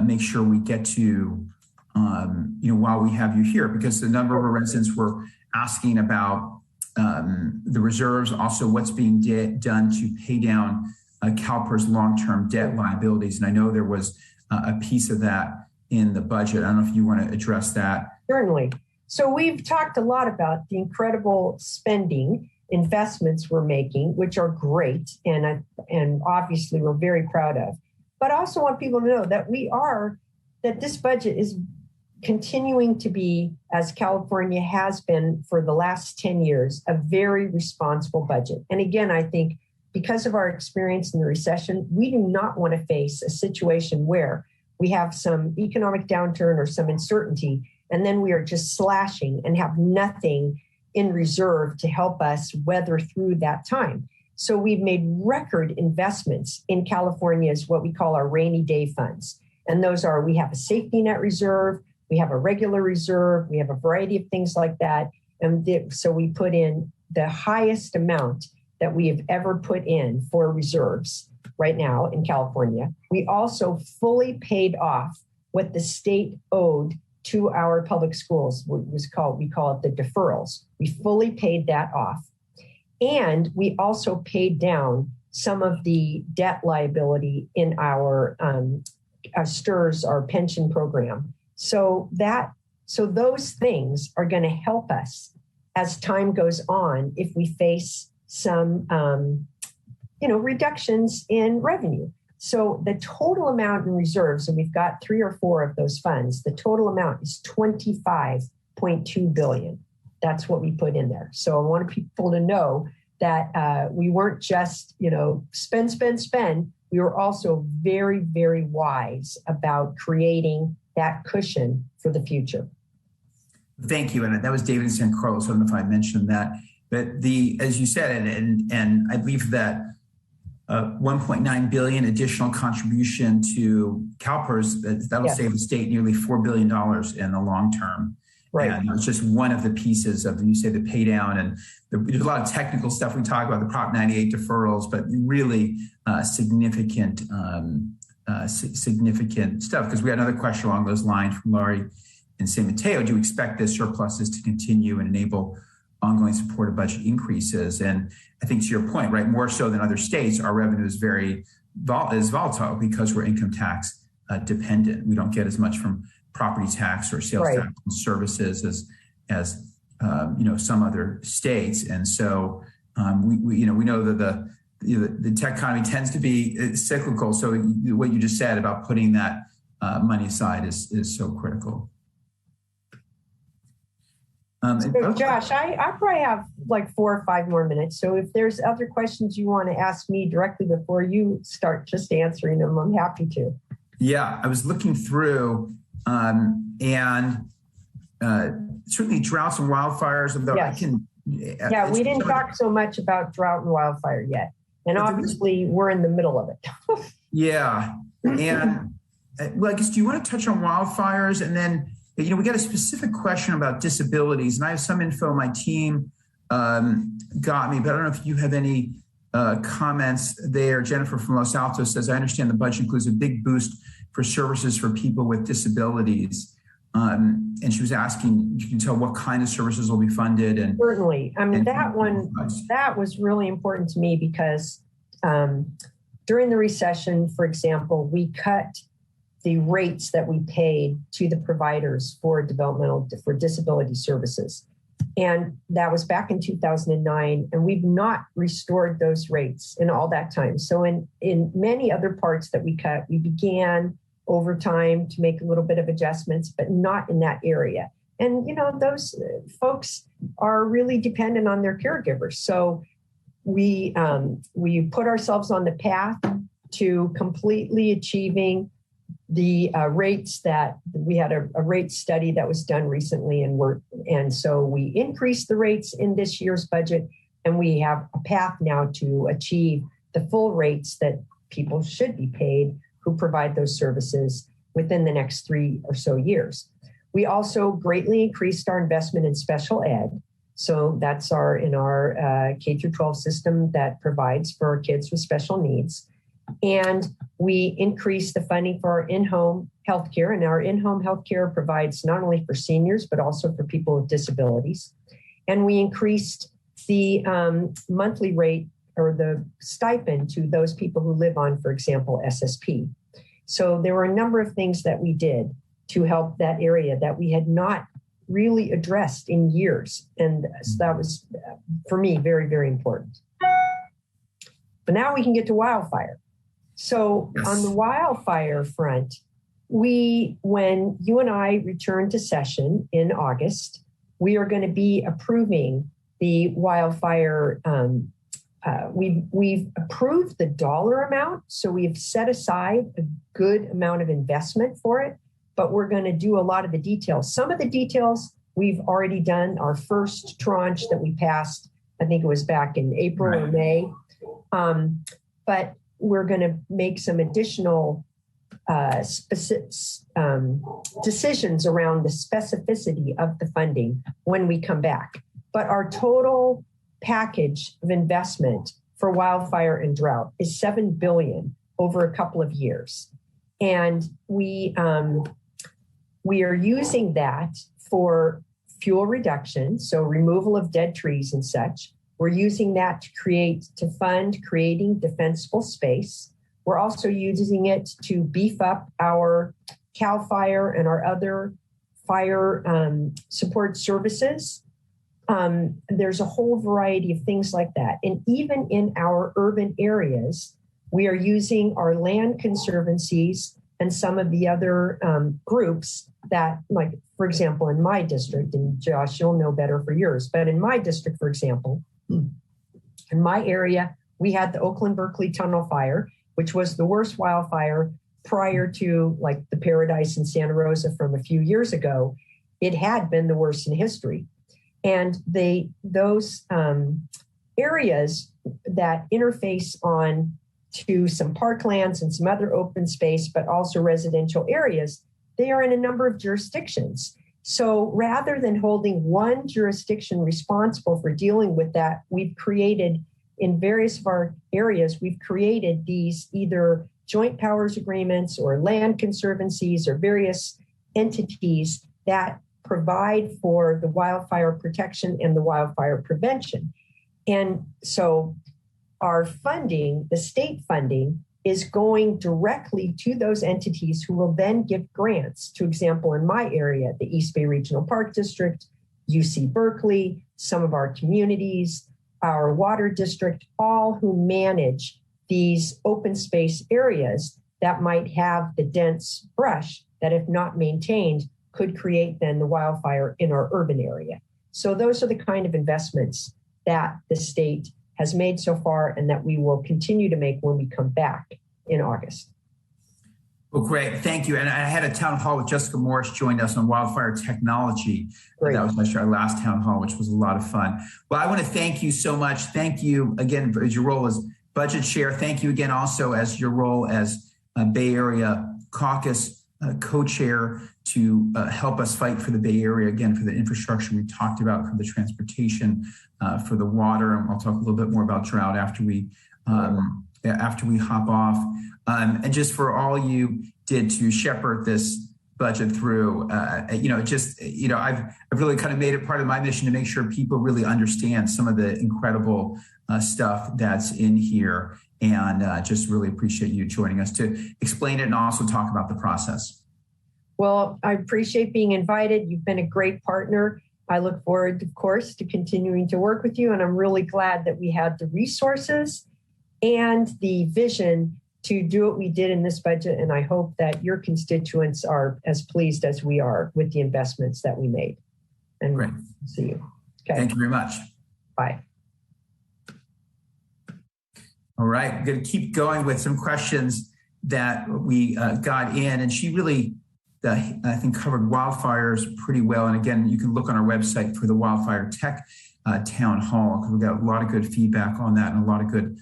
make sure we get to, while we have you here, because the number of our residents were asking about the reserves, also what's being done to pay down CalPERS long-term debt liabilities. And I know there was a piece of that in the budget. I don't know if you want to address that. Certainly. So we've talked a lot about the incredible spending investments we're making, which are great, and obviously we're very proud of. But I also want people to know that this budget is continuing to be, as California has been for the last 10 years, a very responsible budget. And again, I think because of our experience in the recession, we do not want to face a situation where we have some economic downturn or some uncertainty, and then we are just slashing and have nothing in reserve to help us weather through that time. So we've made record investments in California's what we call our rainy day funds. And those are, we have a safety net reserve, we have a regular reserve, we have a variety of things like that. And so we put in the highest amount that we have ever put in for reserves right now in California. We also fully paid off what the state owed to our public schools. We call it the deferrals. We fully paid that off. And we also paid down some of the debt liability in our STRS, our pension program. So those things are going to help us as time goes on if we face some reductions in revenue. So the total amount in reserves, and we've got 3 or 4 of those funds, the total amount is $25.2 billion. That's what we put in there. So I want people to know that we weren't just, spend. We were also very, very wise about creating that cushion for the future. Thank you. And that was David in San Carlos. I don't know if I mentioned that. But as you said, and I believe that $1.9 billion additional contribution to CalPERS, that'll save the state nearly $4 billion in the long term. Right. And it's just one of the pieces of, you say, the pay down, and there's a lot of technical stuff we talk about, the Prop 98 deferrals, but really significant stuff. Because we had another question along those lines from Laurie in San Mateo. Do you expect this surpluses to continue and enable ongoing support of budget increases? And I think to your point, right, more so than other states, our revenue is very volatile because we're income tax dependent. We don't get as much from property tax or sales tax and services as some other states. And so we know that the tech economy tends to be cyclical. So what you just said about putting that money aside is so critical. So Josh, I probably have like 4 or 5 more minutes. So if there's other questions you want to ask me directly before you start just answering them, I'm happy to. Yeah, I was looking through and certainly droughts and wildfires. Yes. We didn't talk so much about drought and wildfire yet. And obviously we're in the middle of it. Yeah. And well, I guess, do you want to touch on wildfires? And then, we got a specific question about disabilities, and I have some info my team got me, but I don't know if you have any comments there. Jennifer from Los Altos says, I understand the budget includes a big boost for services for people with disabilities. And she was asking, you can tell what kind of services will be funded. And certainly, I mean, that was really important to me because during the recession, for example, we cut the rates that we paid to the providers for disability services. And that was back in 2009, and we've not restored those rates in all that time. So in many other parts that we cut, we began over time to make a little bit of adjustments, but not in that area. And, those folks are really dependent on their caregivers. So we put ourselves on the path to completely achieving the rates that we had a rate study that was done recently, and so we increased the rates in this year's budget, and we have a path now to achieve the full rates that people should be paid who provide those services within the next 3 or so years. We also greatly increased our investment in special ed. So that's in our K through 12 system that provides for kids with special needs. And we increased the funding for our in-home healthcare, and our in-home healthcare provides not only for seniors, but also for people with disabilities. And we increased the monthly rate or the stipend to those people who live on, for example, SSP. So there were a number of things that we did to help that area that we had not really addressed in years. And so that was, for me, very, very important. But now we can get to wildfire. So yes. On the wildfire front, when you and I return to session in August, we are going to be approving the wildfire. We've approved the dollar amount, so we've set aside a good amount of investment for it, but we're going to do a lot of the details. Some of the details we've already done. Our first tranche that we passed, I think it was back in April or May, but we're going to make some additional decisions around the specificity of the funding when we come back. But our total package of investment for wildfire and drought is $7 billion over a couple of years. And we are using that for fuel reduction, so removal of dead trees and such. We're using that to fund creating defensible space. We're also using it to beef up our CAL FIRE and our other fire support services. There's a whole variety of things like that. And even in our urban areas, we are using our land conservancies and some of the other groups that, like, for example, in my district, and Josh, you'll know better for yours, but in my district, for example, in my area, we had the Oakland-Berkeley Tunnel Fire, which was the worst wildfire prior to like the Paradise in Santa Rosa from a few years ago. It had been the worst in history. And those areas that interface on to some parklands and some other open space, but also residential areas, they are in a number of jurisdictions. So rather than holding one jurisdiction responsible for dealing with that, we've created in various of our areas, we've created these either joint powers agreements or land conservancies or various entities that provide for the wildfire protection and the wildfire prevention. And so our funding, the state funding, is going directly to those entities who will then give grants. To example, in my area, the East Bay Regional Park District, UC Berkeley, some of our communities, our water district, all who manage these open space areas that might have the dense brush that, if not maintained, could create then the wildfire in our urban area. So those are the kind of investments that the state has made so far and that we will continue to make when we come back in August. Well, great. Thank you. And I had a town hall with Jessica Morris joined us on wildfire technology. Great. That was actually our last town hall, which was a lot of fun. Well, I want to thank you so much. Thank you again as your role as budget chair. Thank you again also as your role as Bay Area Caucus co-chair to help us fight for the Bay Area, again, for the infrastructure we talked about, for the transportation, for the water. And I'll talk a little bit more about drought after we hop off. And just for all you did to shepherd this budget through, I've really kind of made it part of my mission to make sure people really understand some of the incredible stuff that's in here. And just really appreciate you joining us to explain it and also talk about the process. Well, I appreciate being invited. You've been a great partner. I look forward, of course, to continuing to work with you. And I'm really glad that we had the resources and the vision to do what we did in this budget. And I hope that your constituents are as pleased as we are with the investments that we made. And great. See you. Okay. Thank you very much. Bye. All right. I'm going to keep going with some questions that we got in. And she really, I think, covered wildfires pretty well. And again, you can look on our website for the Wildfire Tech Town Hall, because we got a lot of good feedback on that and a lot of good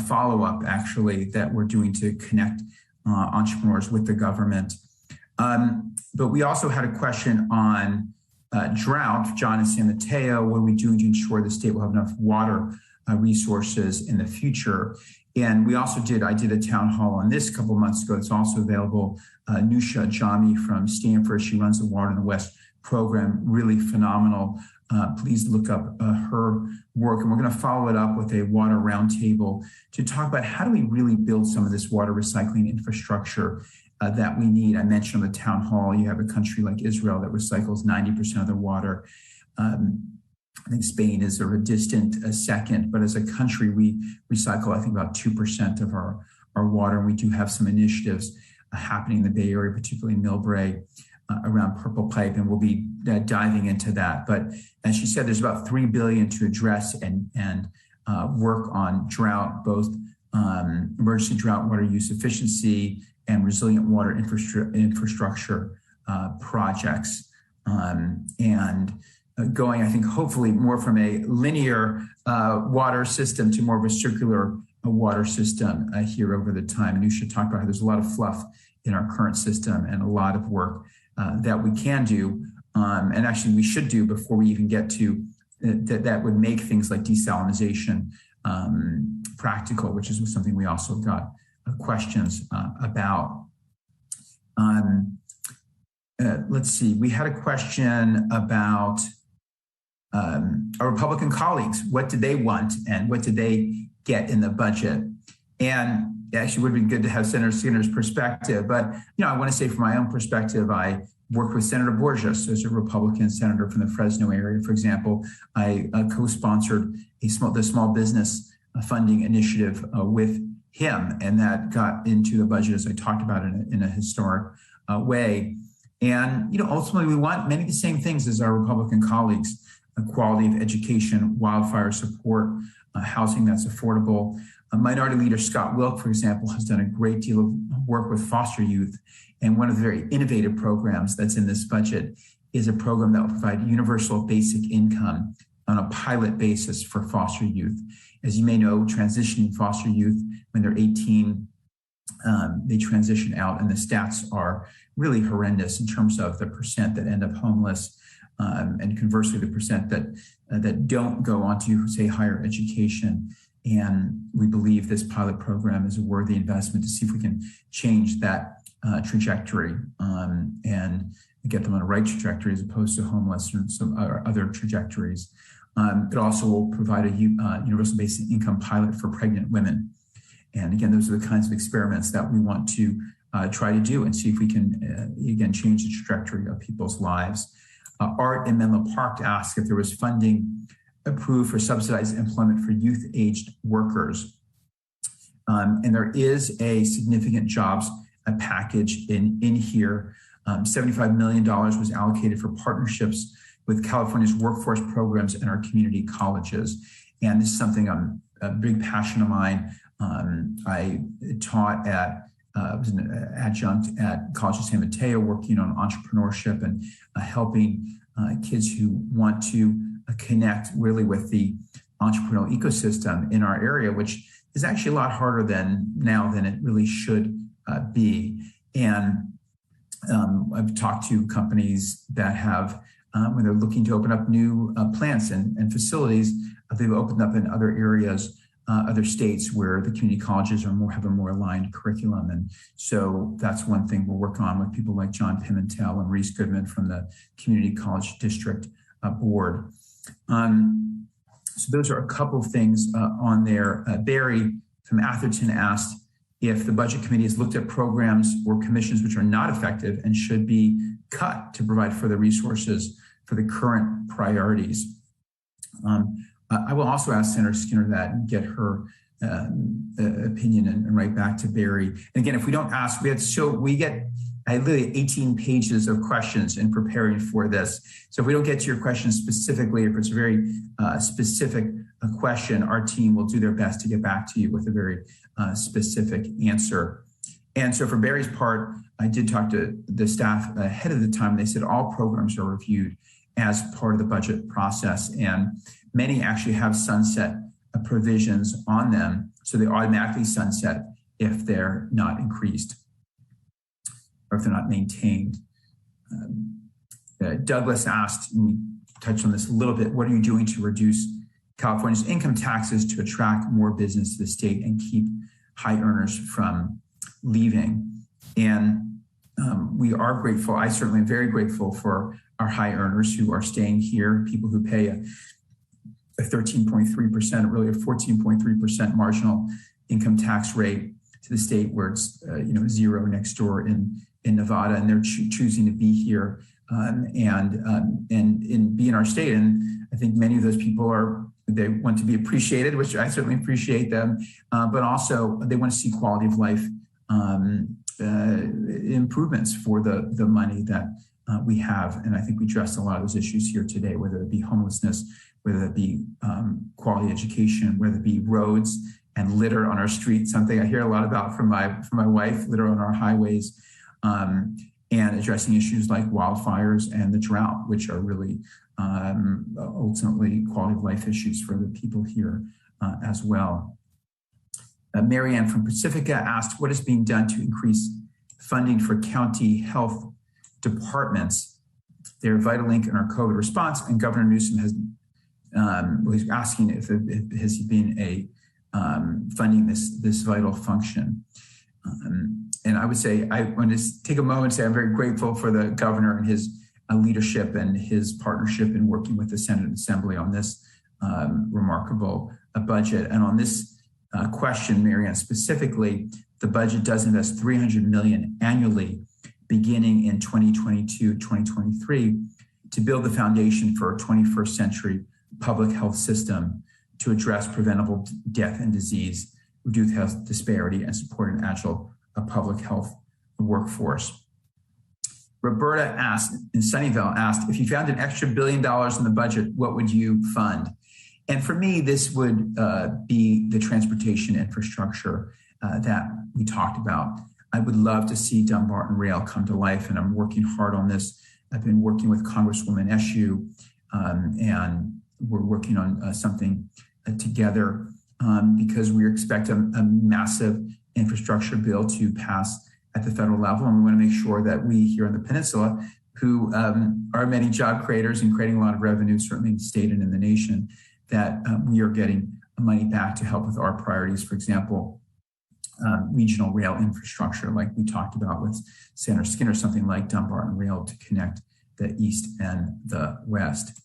follow-up, actually, that we're doing to connect entrepreneurs with the government. But we also had a question on drought. John in San Mateo, what are we doing to ensure the state will have enough water resources in the future? And we also I did a town hall on this a couple of months ago. It's also available. Nusha Jami from Stanford, she runs the Water in the West program, really phenomenal. Please look up her work. And we're going to follow it up with a water roundtable to talk about how do we really build some of this water recycling infrastructure that we need. I mentioned on the town hall, you have a country like Israel that recycles 90% of their water. I think Spain is a distant second, but as a country, we recycle, I think, about 2% of our water. And we do have some initiatives happening in the Bay Area, particularly in Millbrae, around Purple Pipe, and we'll be diving into that. But as she said, there's about $3 billion to address and work on drought, both emergency drought water use efficiency and resilient water infrastructure projects. Going, I think, hopefully more from a linear water system to more of a circular water system here over the time. And you should talk about how there's a lot of fluff in our current system and a lot of work that we can do, and actually we should do before we even get to that would make things like desalinization practical, which is something we also got questions about. Let's see, we had a question about our Republican colleagues. What did they want and what did they get in the budget? And it actually would be good to have Senator Skinner's perspective. But, I want to say from my own perspective, I worked with Senator Borges as a Republican senator from the Fresno area. For example, I co-sponsored the small business funding initiative with him, and that got into the budget, as I talked about, in a historic way. And, ultimately, we want many of the same things as our Republican colleagues: quality of education, wildfire support, housing that's affordable. Minority Leader Scott Wilk, for example, has done a great deal of work with foster youth. And one of the very innovative programs that's in this budget is a program that will provide universal basic income on a pilot basis for foster youth. As you may know, transitioning foster youth when they're 18, they transition out, and the stats are really horrendous in terms of the percent that end up homeless, and conversely, the percent that don't go on to, say, higher education. And we believe this pilot program is a worthy investment to see if we can change that trajectory and get them on a right trajectory as opposed to homeless or some other trajectories. It also will provide a universal basic income pilot for pregnant women. And again, those are the kinds of experiments that we want to try to do and see if we can, again, change the trajectory of people's lives. Art in Menlo Park asked if there was funding approved for subsidized employment for youth-aged workers. And there is a significant jobs package in here. $75 million was allocated for partnerships with California's workforce programs and our community colleges. And this is something I'm a big passion of mine. I taught was an adjunct at College of San Mateo, working on entrepreneurship and helping kids who want to connect really with the entrepreneurial ecosystem in our area, which is actually a lot harder than it really should be. And I've talked to companies that have, when they're looking to open up new plants and facilities, they've opened up in other areas, other states where the community colleges have a more aligned curriculum. And so that's one thing we're working on with people like John Pimentel and Reese Goodman from the Community College District Board. So those are a couple of things on there. Barry from Atherton asked if the Budget Committee has looked at programs or commissions which are not effective and should be cut to provide further resources for the current priorities. I will also ask Senator Skinner that and get her opinion and write back to Barry. And again, if we don't ask, we get literally 18 pages of questions in preparing for this. So if we don't get to your question specifically, if it's a very specific question, our team will do their best to get back to you with a very specific answer. And so for Barry's part, I did talk to the staff ahead of the time. They said all programs are reviewed as part of the budget process, and many actually have sunset provisions on them, so they automatically sunset if they're not increased or if they're not maintained. Douglas asked, and we touched on this a little bit, what are you doing to reduce California's income taxes to attract more business to the state and keep high earners from leaving? And we are grateful. I certainly am very grateful for our high earners who are staying here, people who pay a 13.3%, really a 14.3% marginal income tax rate to the state, where it's zero next door in Nevada, and they're choosing to be here and be in our state. And I think many of those people they want to be appreciated, which I certainly appreciate them, but also they want to see quality of life improvements for the money that we have. And I think we addressed a lot of those issues here today, whether it be homelessness, whether it be quality education, whether it be roads and litter on our streets, something I hear a lot about from my wife, litter on our highways, and addressing issues like wildfires and the drought, which are really ultimately quality of life issues for the people here as well. Marianne from Pacifica asked, what is being done to increase funding for county health departments? They're a vital link in our COVID response, and Governor Newsom was asking if has he been funding this vital function. And I would say, I want to take a moment and say I'm very grateful for the governor and his leadership and his partnership in working with the Senate and Assembly on this remarkable budget. And on this question, Marianne, specifically, the budget does invest $300 million annually beginning in 2022-2023 to build the foundation for a 21st century public health system to address preventable death and disease, reduce health disparity, and support an agile public health workforce. Roberta asked, in Sunnyvale asked, if you found an extra $1 billion in the budget, what would you fund? And for me, this would be the transportation infrastructure that we talked about. I would love to see Dumbarton Rail come to life, and I'm working hard on this. I've been working with Congresswoman Eshoo, and we're working on something together because we expect a massive infrastructure bill to pass at the federal level. And we want to make sure that we here on the peninsula, who are many job creators and creating a lot of revenue, certainly in the state and in the nation, that we are getting money back to help with our priorities. For example, regional rail infrastructure, like we talked about with Senator Skinner, something like Dumbarton Rail to connect the East and the West.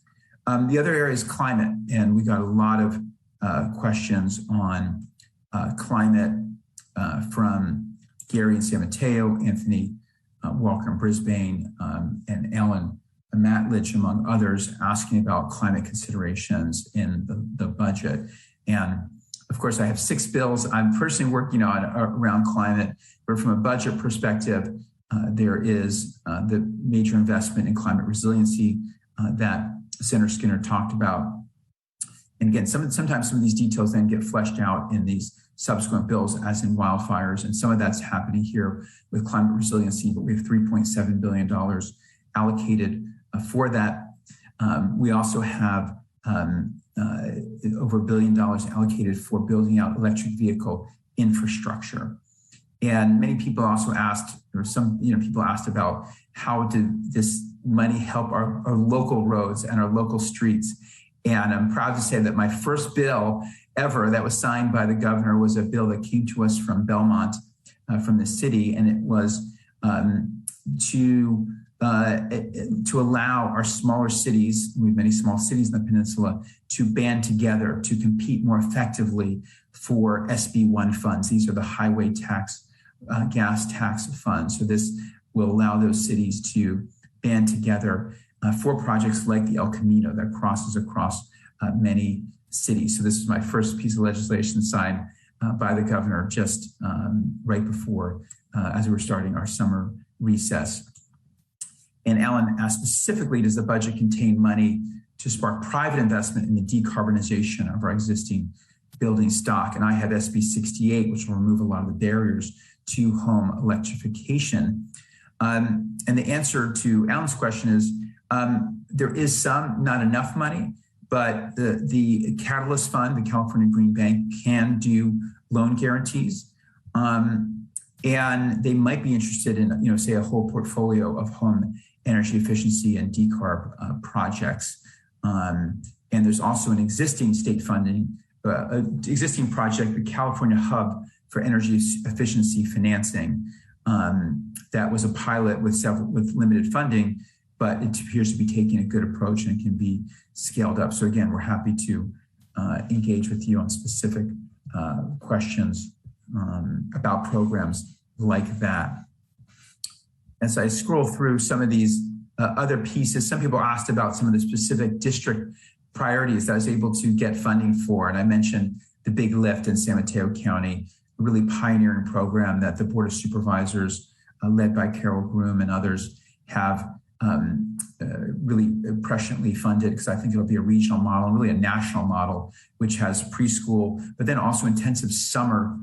The other area is climate, and we got a lot of questions on climate from Gary in San Mateo, Anthony Walker in Brisbane, and Ellen Matledge, among others, asking about climate considerations in the budget. And of course, I have 6 bills I'm personally working on around climate, but from a budget perspective, there is the major investment in climate resiliency that Senator Skinner talked about. And again, sometimes some of these details then get fleshed out in these subsequent bills, as in wildfires. And some of that's happening here with climate resiliency, but we have $3.7 billion allocated for that. We also have over $1 billion allocated for building out electric vehicle infrastructure. And many people also asked, or some people asked about how did this money help our local roads and our local streets. And I'm proud to say that my first bill ever that was signed by the governor was a bill that came to us from Belmont, from the city, and it was to allow our smaller cities, we have many small cities in the peninsula, to band together to compete more effectively for SB1 funds. These are the highway tax, gas tax funds. So this will allow those cities to band together for projects like the El Camino that crosses across many cities. So this is my first piece of legislation signed by the governor just right before, as we were starting our summer recess. And Alan asked specifically, does the budget contain money to spark private investment in the decarbonization of our existing building stock? And I have SB 68, which will remove a lot of the barriers to home electrification. And the answer to Alan's question is there is some, not enough money, but the Catalyst Fund, the California Green Bank, can do loan guarantees. And they might be interested in, say, a whole portfolio of home energy efficiency and decarb projects. And there's also an existing state funding, existing project, the California Hub for Energy Efficiency Financing. That was a pilot with limited funding, but it appears to be taking a good approach and can be scaled up. So again, we're happy to engage with you on specific questions about programs like that. As I scroll through some of these other pieces, some people asked about some of the specific district priorities that I was able to get funding for. And I mentioned the Big Lift in San Mateo County, a really pioneering program that the Board of Supervisors, led by Carol Groom and others, have really presciently funded, because I think it'll be a regional model and really a national model, which has preschool, but then also intensive summer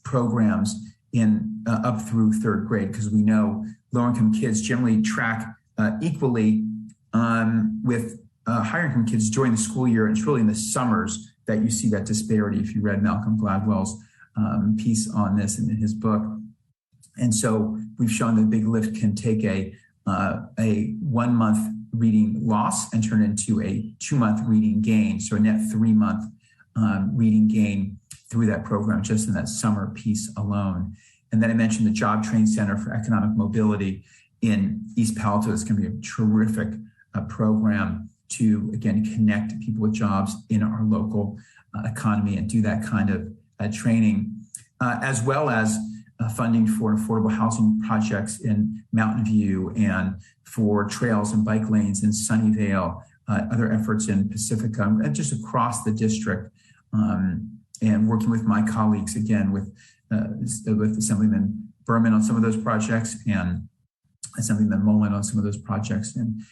programs in up through third grade, because we know lower-income kids generally track equally with higher income kids during the school year. It's really in the summers that you see that disparity, if you read Malcolm Gladwell's piece on this in his book. And so we've shown that Big Lift can take a 1 month reading loss and turn into a 2 month reading gain. So a net 3 month reading gain through that program, just in that summer piece alone. And then I mentioned the Job Train Center for Economic Mobility in East Palo Alto. It's going to be a terrific program to, again, connect people with jobs in our local economy and do that kind of training, as well as funding for affordable housing projects in Mountain View and for trails and bike lanes in Sunnyvale, other efforts in Pacifica, and just across the district, and working with my colleagues, again, with Assemblyman Berman on some of those projects and Assemblyman Mullen on some of those projects, and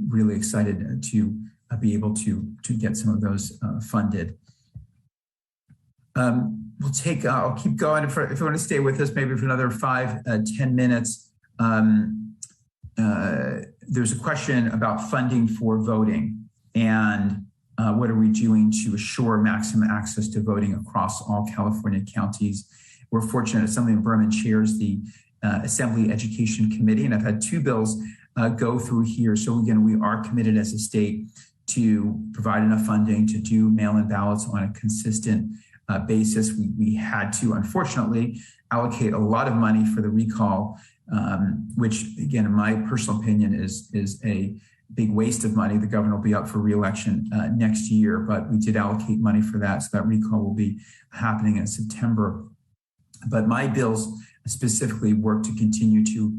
really excited to be able to get some of those funded. I'll keep going. If you want to stay with us maybe for another 5-10 minutes. There's a question about funding for voting and what are we doing to assure maximum access to voting across all California counties. We're fortunate Assemblyman Berman chairs the Assembly Education Committee, and I've had 2 bills go through here. So again, we are committed as a state to provide enough funding to do mail-in ballots on a consistent basis. We had to, unfortunately, allocate a lot of money for the recall, which, again, in my personal opinion, is a big waste of money. The governor will be up for re-election next year, but we did allocate money for that, so that recall will be happening in September. But my bills specifically work to continue to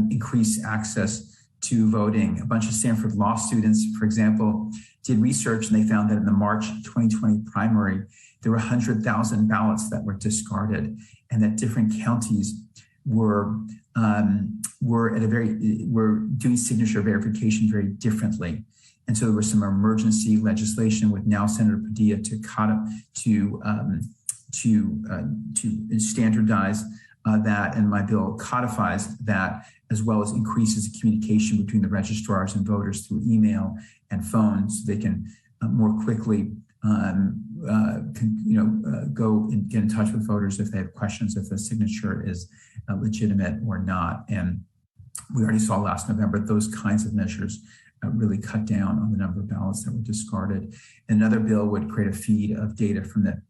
increase access to voting. A bunch of Stanford law students, for example, did research, and they found that in the March 2020 primary, there were 100,000 ballots that were discarded, and that different counties we're doing signature verification very differently. And so there was some emergency legislation with now Senator Padilla to standardize that, and my bill codifies that, as well as increases the communication between the registrars and voters through email and phone, so they can more quickly go and get in touch with voters if they have questions, if the signature is legitimate or not. And we already saw last November those kinds of measures really cut down on the number of ballots that were discarded. Another bill would create a feed of data from the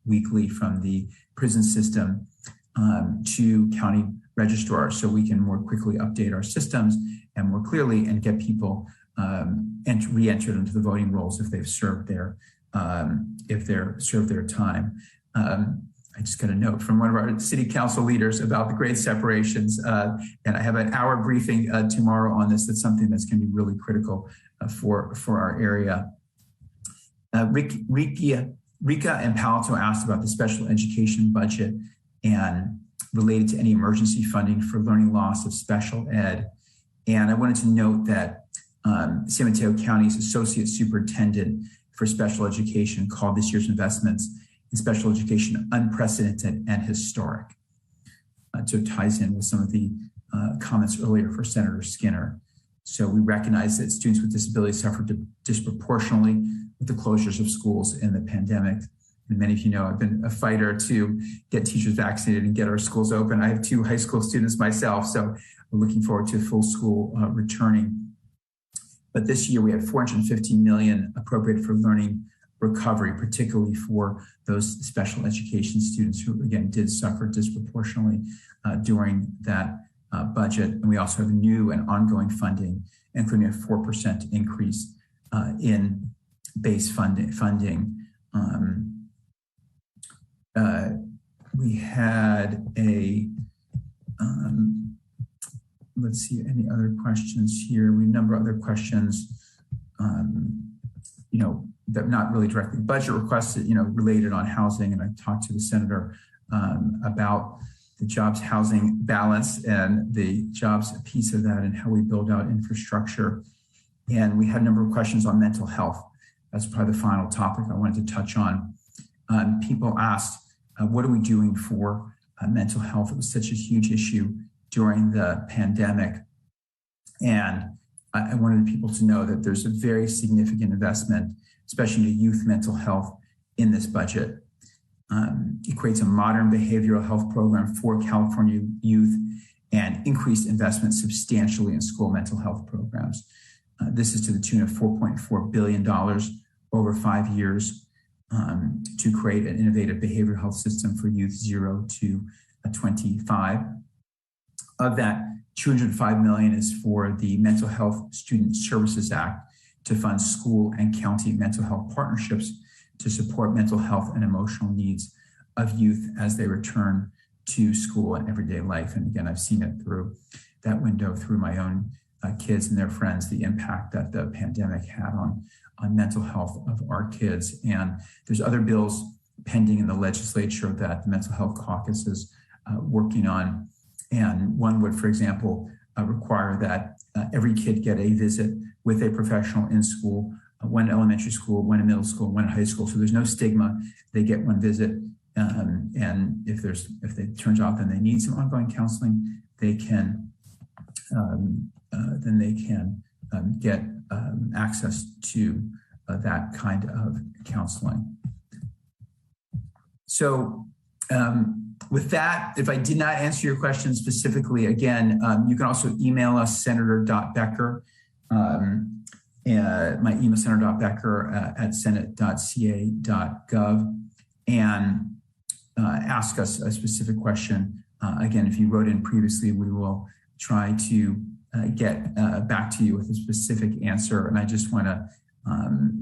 prison system to county registrars, so we can more quickly update our systems and more clearly and get people re-entered into the voting rolls if they've served their time. I just got a note from one of our city council leaders about the grade separations, and I have an hour briefing tomorrow on this. That's something that's going to be really critical for our area. Rika and Palo Alto asked about the special education budget and related to any emergency funding for learning loss of special ed. And I wanted to note that San Mateo County's Associate Superintendent for Special Education called this year's investments in special education unprecedented and historic. So it ties in with some of the comments earlier for Senator Skinner. So we recognize that students with disabilities suffered disproportionately with the closures of schools in the pandemic. And many of you know I've been a fighter to get teachers vaccinated and get our schools open. I have 2 high school students myself, so we're looking forward to full school returning. But this year we had $450 million appropriated for learning recovery, particularly for those special education students who, again, did suffer disproportionately during that budget. And we also have new and ongoing funding, including a 4% increase in base funding. We had let's see, any other questions here? We have a number of other questions, that not really directly budget requests, related on housing. And I talked to the senator about the jobs housing balance and the jobs piece of that and how we build out infrastructure. And we had a number of questions on mental health. That's probably the final topic I wanted to touch on. People asked, what are we doing for mental health? It was such a huge issue during the pandemic. And I wanted people to know that there's a very significant investment, especially in youth mental health, in this budget. It creates a modern behavioral health program for California youth and increased investment substantially in school mental health programs. This is to the tune of $4.4 billion over 5 years to create an innovative behavioral health system for youth 0 to 25. Of that, $205 million is for the Mental Health Student Services Act to fund school and county mental health partnerships to support mental health and emotional needs of youth as they return to school and everyday life. And again, I've seen it through that window through my own kids and their friends, the impact that the pandemic had on mental health of our kids. And there's other bills pending in the legislature that the Mental Health Caucus is working on. And one would, for example, require that every kid get a visit with a professional in school, one in elementary school, one in middle school, one in high school. So there's no stigma. They get one visit. And if it turns out that they need some ongoing counseling, they can get access to that kind of counseling. So with that, if I did not answer your question specifically, again, you can also email us, senator.becker. My email, senator.becker at senate.ca.gov, and ask us a specific question. Again, if you wrote in previously, we will try to get back to you with a specific answer. And I just want to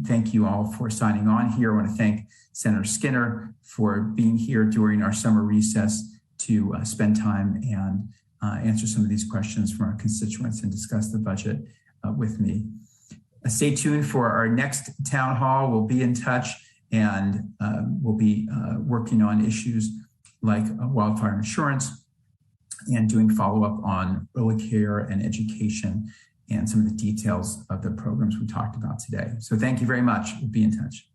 thank you all for signing on here. I want to thank Senator Skinner for being here during our summer recess to spend time and answer some of these questions from our constituents and discuss the budget with me. Stay tuned for our next town hall. We'll be in touch, and we'll be working on issues like wildfire insurance, and doing follow-up on early care and education and some of the details of the programs we talked about today. So thank you very much. We'll be in touch.